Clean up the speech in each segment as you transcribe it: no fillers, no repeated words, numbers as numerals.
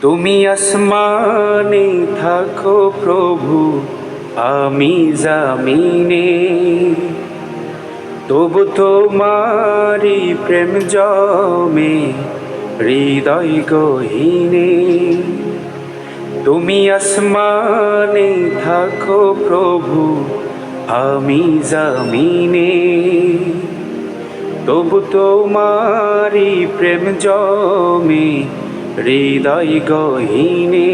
তুমি আসমানে থাকো প্রভু, আমি জামিনে, তবু তোমারি প্রেম জমে হৃদয় গহীনে। তুমি আসমানে থাকো প্রভু, আমি জামিনে, তবু তোমারি প্রেম জমে হৃদয় গহীনে।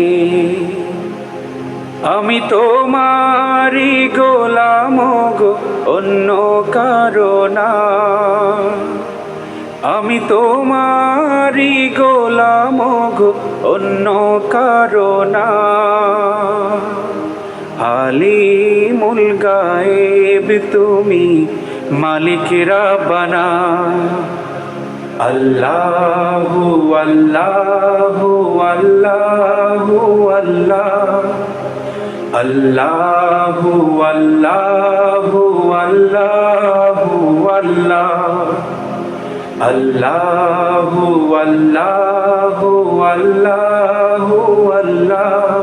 আমি তোমারি গোলাম গো, অন্য কারো না। আমি তোমারি গোলাম গো, অন্য কারো না। আলিমুল গায়েব তুমি, মালিক রাব্বানা। আল্লাহু আল্লাহু আল্লাহু আল্লাহ, আল্লাহু আল্লাহু আল্লাহু আল্লাহ, আল্লাহু আল্লাহু আল্লাহু আল্লাহ,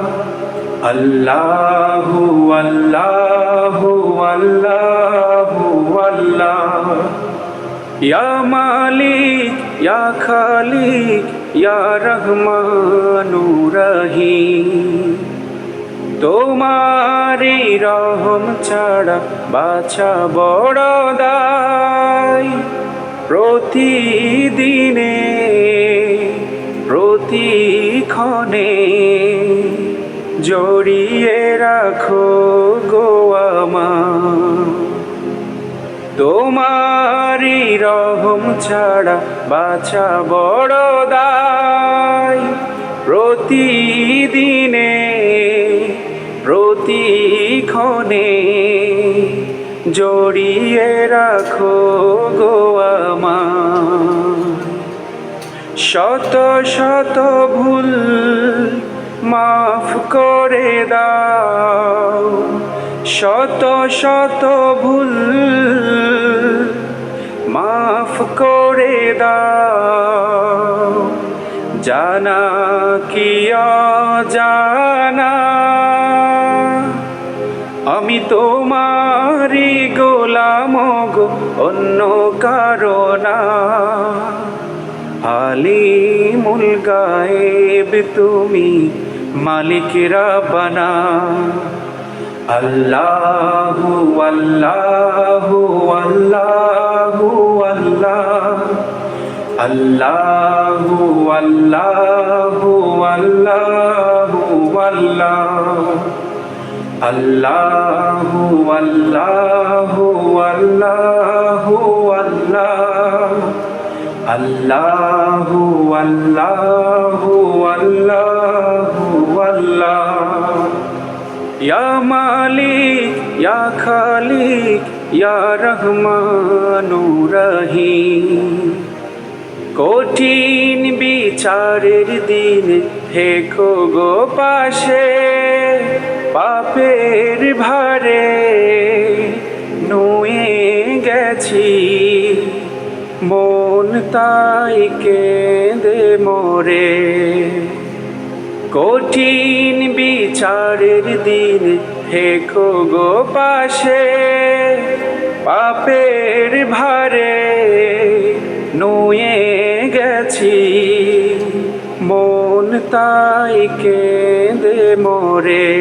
আল্লাহু আল্লাহু আল্লাহু আল্লাহ। ইয়া মালিক ইয়া খালিক ইয়া রহমানুর রহিম, তোমারি রহম ছাড়া বাছা বড় দায়। প্রতিদিনে প্রতিক্ষণে জড়িয়ে রাখো গো আমায়। তোমারি রহম ছাড়া বাছা বড় দায়। প্রতিদিনে প্রতিক্ষণে জড়িয়ে রাখো গো আমায়। শত শত ভুল মাফ করে দাও, শত শত ভুল মাফ করে দাও। জানা কি অজানা, আমি তোমারি গোলাম গো, অন্য কারো না। আলিমুল গায়েব তুমি, মালিক রাব্বানা। আল্লাহু আল্লাহু আল্লাহু আল্লাহ, আল্লাহু আল্লাহু আল্লাহু আল্লাহ, আল্লাহু আল্লাহু আল্লাহু আল্লাহ, আল্লাহু আল্লাহু আল্লাহু আল্লাহ। ইয়া মালিক ইয়া খালিক ইয়া রহমানুর রহিম, কঠিন বিচারের দিনে থেকো গো পাশে। পাপের ভারে নুয়ে গেছি, মন তাই কেঁদে মোরে। কঠিন বিচারের দিন থেকো গো পাশে। পাপের ভারে নুয়ে গেছি, মন তাই কেঁদে মোরে।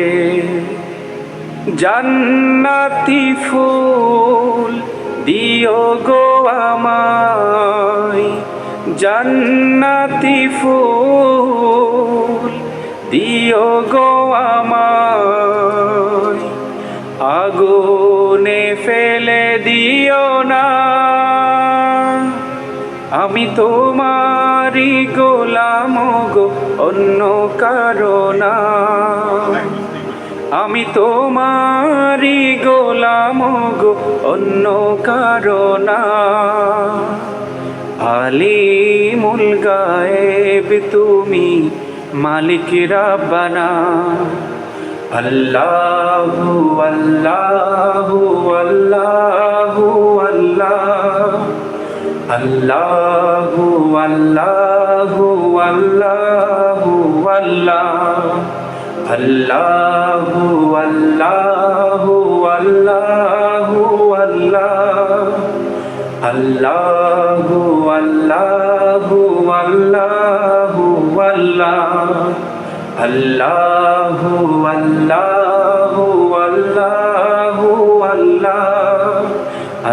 জান্নাতি ফুল দিও গো আমায়, জান্নাতি ফুল দিও গো আমায়। আগুনে ফেলে দিও না, আমি তোমারি গোলাম গো, অন্য কারো না। আমি তোমারি গোলাম গো, অন্য কারো না। আলিমুল গায়েব তুমি, মালিক রাব্বানা। আল্লাহু আল্লাহু আল্লাহু আল্লাহ, আল্লাহু আল্লাহু আল্লাহু আল্লাহ আল্লাহু আল্লাহু আল্লাহু আল্লাহ আল্লাহু আল্লাহু আল্লাহু আল্লাহ আল্লাহু আল্লাহু আল্লাহু আল্লাহ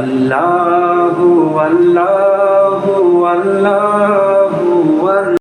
আল্লাহু আল্লাহু আল্লাহু আল্লাহ